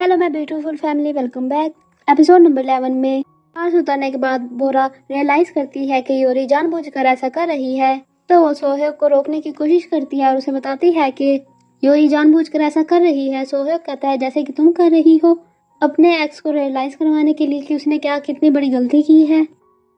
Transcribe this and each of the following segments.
Hello my beautiful family, welcome back. Episode number 11 में सांस उतरने के बाद बोरा रियलाइज करती है कि योरी जानबूझकर ऐसा कर रही है। तो वो सोहेब को रोकने की कोशिश करती है और उसे बताती है कि योरी जानबूझकर ऐसा कर रही है। सोहेब कहता है जैसे कि तुम कर रही हो, अपने एक्स को रियलाइज करवाने के लिए कि उसने क्या कितनी बड़ी गलती की है।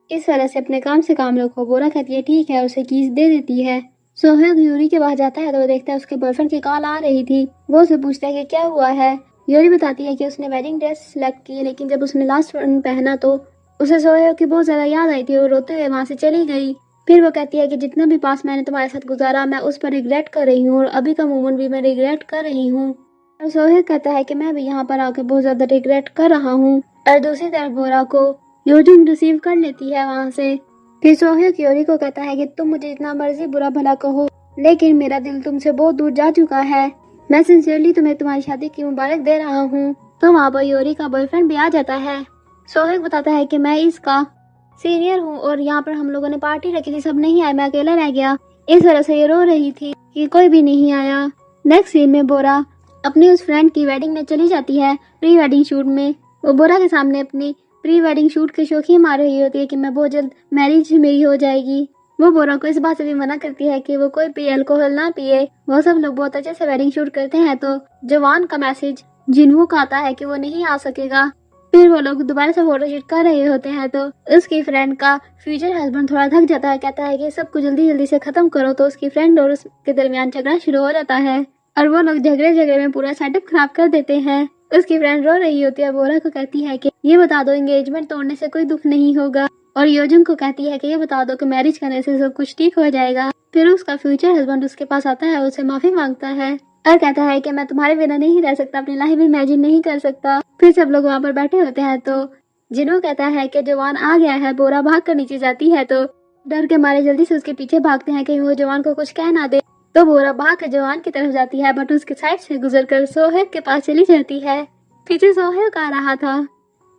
इस वजह से अपने काम से काम रखो। बोरा कहती है ठीक है और उसे कीज दे देती है। सोहेब योरी के पास जाता है तो वो देखता है उसके बॉयफ्रेंड की कॉल आ रही थी। वो उसे पूछता है कि क्या हुआ है। योरी बताती है कि उसने वेडिंग ड्रेस सिलेक्ट की, लेकिन जब उसने लास्ट वन पहना तो उसे सोहेब की बहुत ज्यादा याद आई थी और रोते हुए वहां से चली गई। फिर वो कहती है कि जितना भी पास मैंने तुम्हारे साथ गुजारा मैं उस पर रिग्रेट कर रही हूँ और अभी का मोमेंट भी मैं रिग्रेट कर रही हूँ। और सोहेब कहता है कि मैं भी यहाँ पर आकर बहुत ज्यादा रिग्रेट कर रहा हूँ। और दूसरी तरफ बोरा को योजुन रिसीव कर लेती है वहां से। फिर सोहेब योरी को कहता है कि तुम मुझे जितना मर्जी बुरा भला कहो, लेकिन मेरा दिल तुमसे बहुत दूर जा चुका है। मैं सिंसियरली तुम्हें तुम्हारी शादी की मुबारक दे रहा हूँ। तो वहाँ पर योरी का बॉयफ्रेंड भी आ जाता है। सोहेब बताता है कि मैं इसका सीनियर हूँ और यहाँ पर हम लोगों ने पार्टी रखी थी, सब नहीं आए, मैं अकेला रह गया। इस वजह से ये रो रही थी कि कोई भी नहीं आया। नेक्स्ट सीन में बोरा अपनी उस फ्रेंड की वेडिंग में चली जाती है, प्री वेडिंग शूट में। वो बोरा के सामने अपनी प्री वेडिंग शूट की शौखी मार रही होती है कि मैं बहुत जल्द मैरिज मेरी हो जाएगी। वो बोरा को इस बात से भी मना करती है कि वो कोई भी अल्कोहल ना पिए। वो सब लोग बहुत अच्छे से वेडिंग शूट करते हैं। तो जवान का मैसेज जिन्हों का आता है कि वो नहीं आ सकेगा। फिर वो लोग दोबारा से फोटोशूट कर रहे होते हैं तो उसकी फ्रेंड का फ्यूचर हस्बैंड थोड़ा थक जाता है, कहता है कि सबको जल्दी जल्दी से खत्म करो। तो उसकी फ्रेंड और उसके दरमियान झगड़ा शुरू हो जाता है और वो लोग झगड़े में पूरा सेटअप खराब कर देते हैं। उसकी फ्रेंड रो रही होती है, बोरा को कहती है कि ये बता दो एंगेजमेंट तोड़ने से कोई दुख नहीं होगा। और योजुन को कहती है कि ये बता दो कि मैरिज करने से सब कुछ ठीक हो जाएगा। फिर उसका फ्यूचर हस्बैंड उसके पास आता है, उसे माफी मांगता है और कहता है कि मैं तुम्हारे बिना नहीं रह सकता, अपनी लाइफ इमेजिन नहीं कर सकता। फिर सब लोग वहाँ पर बैठे होते हैं तो जिन्हों कहता है कि जवान आ गया है। बोरा भाग कर नीचे जाती है तो डर के मारे जल्दी से उसके पीछे भागते हैं कहीं वो जवान को कुछ कह ना दे। तो बोरा भाग कर जवान की तरफ जाती है, बट उसके साइड से गुजरकर सोहेब के पास चली जाती है। पीछे सोहेब आ रहा था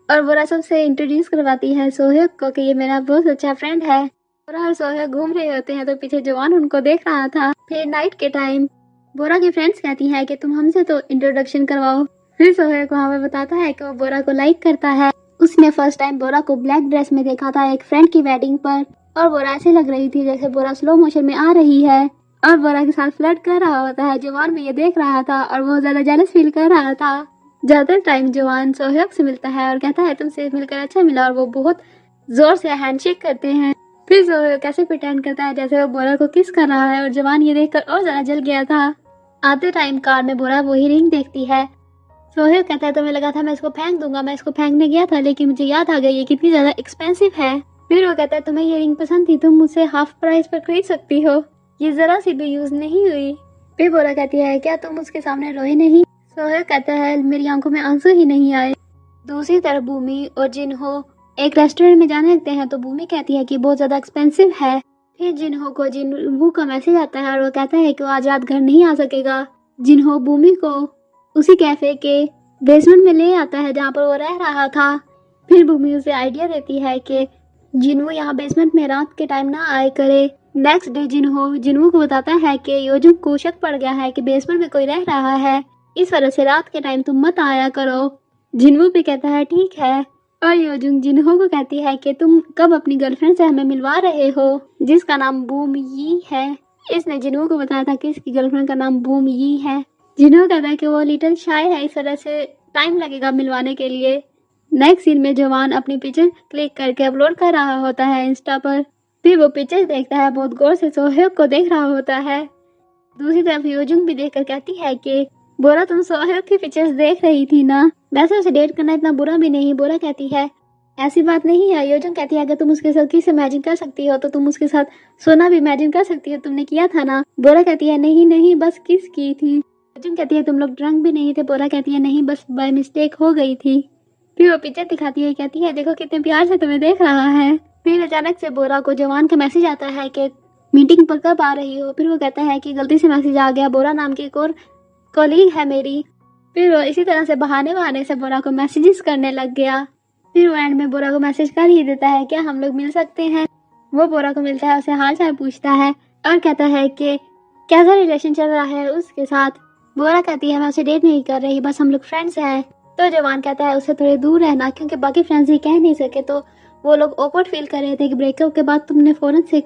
और बोरा सबसे इंट्रोड्यूस करवाती है सोहेब को कि ये मेरा बहुत अच्छा फ्रेंड है। बोरा और सोहेब घूम रहे होते हैं तो पीछे जवान उनको देख रहा था। फिर नाइट के टाइम बोरा की फ्रेंड्स कहती है कि तुम हमसे तो इंट्रोडक्शन करवाओ। फिर सोहेब को हमें बताता है कि वो बोरा को लाइक करता है। उसने फर्स्ट टाइम बोरा को ब्लैक ड्रेस में देखा था एक फ्रेंड की वेडिंग पर और बोरा ऐसे लग रही थी जैसे बोरा स्लो मोशन में आ रही है और बोरा के साथ फ्लर्ट कर रहा होता है। जवान भी ये देख रहा था और बहुत ज्यादा जेलस फील कर रहा था। ज्यादा टाइम जवान सोहेब से मिलता है और कहता है तुमसे मिलकर अच्छा मिला और वो बहुत जोर से हैंडशेक करते हैं। फिर सोहेब कैसे प्रिटेंड करता है जैसे वो बोरा को किस कर रहा है और जवान ये देखकर और ज्यादा जल गया था। आते टाइम कार में बोरा वही रिंग देखती है। सोहेब कहता है तुम्हें लगा था मैं इसको फेंक दूंगा, मैं इसको फेंकने गया था लेकिन मुझे याद आ गया ये कितनी ज्यादा एक्सपेंसिव है। फिर वो कहता है तुम्हें ये रिंग पसंद थी, तुम मुझसे हाफ प्राइस पर खरीद सकती हो, ये जरा सी भी यूज नहीं हुई। फिर बोरा कहती है क्या तुम उसके सामने रोए नहीं। सोहेब कहता है मेरी आंखों में आंसू ही नहीं आए। दूसरी तरफ भूमि और जिन्हो एक रेस्टोरेंट में जाने लगते हैं तो भूमि कहती है कि बहुत ज्यादा एक्सपेंसिव है। फिर जिन्हो को जिन्हू का मैसेज आता है और वो कहता है कि वो आज रात घर नहीं आ सकेगा। जिन्हो भूमि को उसी कैफे के बेसमेंट में ले आता है जहाँ पर वो रह रहा था। फिर भूमि उसे आइडिया देती है कि जिन्हो यहाँ बेसमेंट में रात के टाइम ना आए करे। नेक्स्ट डे जिन्हो को बताता है कि योजुन को शक पड़ गया है कि बेसमेंट में कोई रह रहा है, इस वजह से रात के टाइम तुम मत आया करो। जिन्हो भी कहता है ठीक है और योजुन जिन्हो को कहती है कि तुम कब अपनी गर्लफ्रेंड से हमें मिलवा रहे हो जिसका नाम बूम यी है। इसने जिन्हो को बताया था कि इसकी गर्लफ्रेंड का नाम बूम यी है। जिन्हो कहता है कि वो लिटिल शाय है, इस वजह से टाइम लगेगा मिलवाने के लिए। नेक्स्ट सीन में जवान अपनी पिक्चर क्लिक करके अपलोड कर रहा होता है इंस्टा पर। फिर वो पिक्चर देखता है, बहुत गौर से सोहेब को देख रहा होता है। दूसरी तरफ योजुन भी देखकर कहती है कि बोरा तुम सोहेब की पिक्चर्स देख रही थी ना, वैसे उसे डेट करना इतना बुरा भी नहीं। बोरा कहती है ऐसी बात नहीं है। योजुन कहती है अगर तुम उसके साथ किस इमेजिन कर सकती हो तो तुम उसके साथ सोना भी इमेजिन कर सकती हो, तुमने किया था ना। बोरा कहती है नहीं नहीं बस किस की थी। योजुन कहती है तुम लोग ड्रंक भी नहीं थे। बोरा कहती है नहीं बस बाय मिस्टेक हो गई थी। फिर वो पिक्चर दिखाती है, कहती है देखो कितने प्यार से तुम्हें देख रहा है। फिर अचानक से बोरा को जवान का मैसेज आता है कि मीटिंग पर कब आ रही हो। फिर वो कहता है कि गलती से मैसेज आ गया, बोरा नाम की एक और कॉलीग है मेरी। फिर वो इसी तरह से बहाने से बोरा को मैसेजेस करने लग गया। फिर वो एंड में बोरा को मैसेज कर ही देता है क्या हम लोग मिल सकते हैं। वो बोरा को मिलता है, उसे हाल चाल पूछता है और कहता है कि कैसा रिलेशन चल रहा है उसके साथ। बोरा कहती है मैं उसे डेट नहीं कर रही, बस हम लोग फ्रेंड्स हैं। तो जवान कहता है उससे थोड़े दूर रहना, क्योंकि बाकी फ्रेंड्स ये कह नहीं सके तो वो लोग ऑकवर्ड फील कर रहे थे कि ब्रेकअप के बाद तुमने फौरन से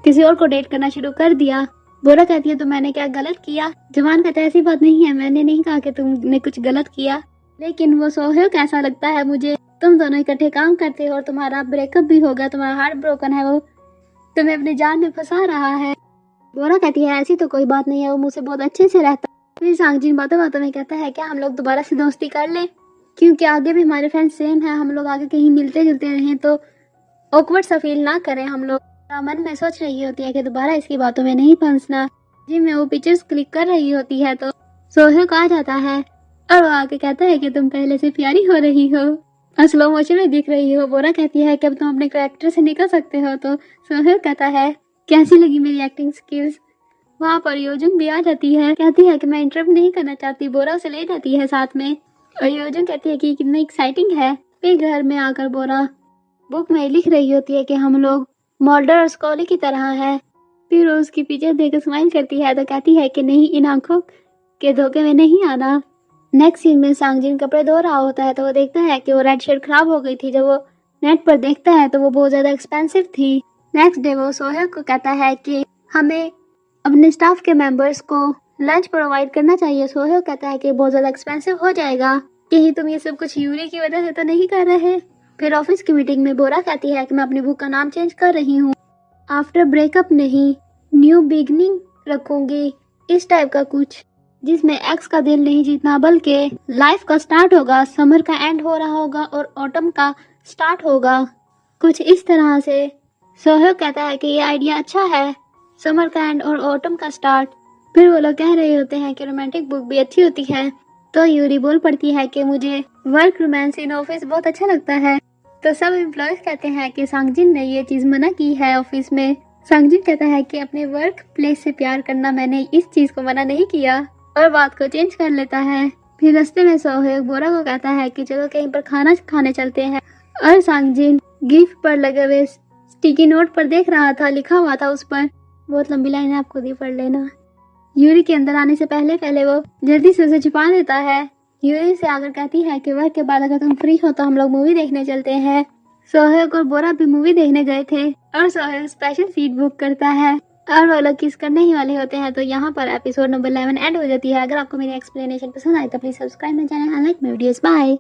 किसी और को डेट करना शुरू कर दिया। बोरा कहती है तो मैंने क्या गलत किया? जवान कहता है ऐसी बात नहीं है, मैंने नहीं कहा कि तुमने कुछ गलत किया, लेकिन वो सोहेल कैसा लगता है मुझे, तुम दोनों इकट्ठे काम करते हो और तुम्हारा ब्रेकअप भी हो गया, तुम्हारा हार्ट ब्रोकन है, वो तुम्हें अपनी जान में फंसा रहा है। बोरा कहती है ऐसी तो कोई बात नहीं है, वो मुझसे बहुत अच्छे से रहता है। फिर सांगजिन बातों बातों में कहता है क्या हम लोग दोबारा से दोस्ती कर लें, क्योंकि आगे भी हमारे फ्रेंड्स सेम है, हम लोग आगे कहीं मिलते जुलते रहें तो ऑकवर्ड सा फील ना करें हम लोग। मन में सोच रही होती है कि दोबारा इसकी बातों में नहीं फंसना। जिम में वो पिक्चर्स क्लिक कर रही होती है तो सोहेल को आ जाता है और वो आके कहता है कि तुम पहले से प्यारी हो रही हो और स्लो मोशन में दिख रही हो। बोरा कहती है कि अब तुम अपने कैरेक्टर से निकल सकते हो, तो सोहेल कहता है कैसी लगी मेरी एक्टिंग स्किल्स। वहाँ पर योजुंग भी आ जाती है, कहती है कि मैं इंटरप्ट नहीं करना चाहती। बोरा उसे ले जाती है साथ में और योजुंग कहती है कि कितना एक्साइटिंग है। फिर घर में आकर बोरा बुक में लिख रही होती है कि हम लोग मोल्डर और स्कॉली की तरह है। फिर वो उसकी पीछे देखकर स्माइल करती है तो कहती है कि नहीं, इन आंखों के धोखे में नहीं आना। नेक्स्ट सीन में सांगजिन कपड़े धो रहा होता है तो वो देखता है कि वो रेड शर्ट खराब हो गई थी। जब वो नेट पर देखता है तो वो बहुत ज्यादा एक्सपेंसिव थी। नेक्स्ट डे वो सोहेल को कहता है कि हमें अपने स्टाफ के मेंबर्स को लंच प्रोवाइड करना चाहिए। सोहेल कहता है कि बहुत ज्यादा एक्सपेंसिव हो जाएगा, कहीं तुम ये सब कुछ यूरी की वजह से तो नहीं कर रहे। फिर ऑफिस की मीटिंग में बोरा कहती है कि मैं अपनी बुक का नाम चेंज कर रही हूँ, आफ्टर ब्रेकअप नहीं, न्यू बिगनिंग रखूंगी, इस टाइप का कुछ, जिसमें एक्स का दिल नहीं जीतना बल्कि लाइफ का स्टार्ट होगा, समर का एंड हो रहा होगा और ऑटम का स्टार्ट होगा, कुछ इस तरह से। सोहेल कहता है कि ये आइडिया अच्छा है, समर का एंड और ऑटम का स्टार्ट। फिर वो लोग कह रहे होते हैं कि रोमांटिक बुक भी अच्छी होती है तो यूरी बोल पड़ती है कि मुझे वर्क रोमांस इन ऑफिस बहुत अच्छा लगता है। तो सब एम्प्लॉयज कहते हैं कि सांगजिन ने ये चीज मना की है ऑफिस में। सांगजिन कहता है कि अपने वर्क प्लेस से प्यार करना, मैंने इस चीज को मना नहीं किया, और बात को चेंज कर लेता है। फिर रास्ते में सोहेल बोरा को कहता है कि चलो कहीं पर खाना खाने चलते हैं, और सांगजिन गिफ्ट पर लगे हुए स्टिकी नोट पर देख रहा था, लिखा हुआ था उस पर, बहुत लंबी लाइन है, आप खुद ही पढ़ लेना। यूरी के अंदर आने से पहले पहले वो जल्दी से उसे छुपा देता है। यूरी से आकर कहती है कि वर्क के बाद अगर तुम फ्री हो तो हम लोग मूवी देखने चलते हैं। सोहेल और बोरा भी मूवी देखने गए थे और सोहेल स्पेशल सीट बुक करता है और वो लोग किस करने ही वाले होते हैं। तो यहाँ पर एपिसोड नंबर 11 एंड हो जाती है। अगर आपको मेरी एक्सप्लेनेशन पसंद आए तो please subscribe my channel and like my videos. Bye.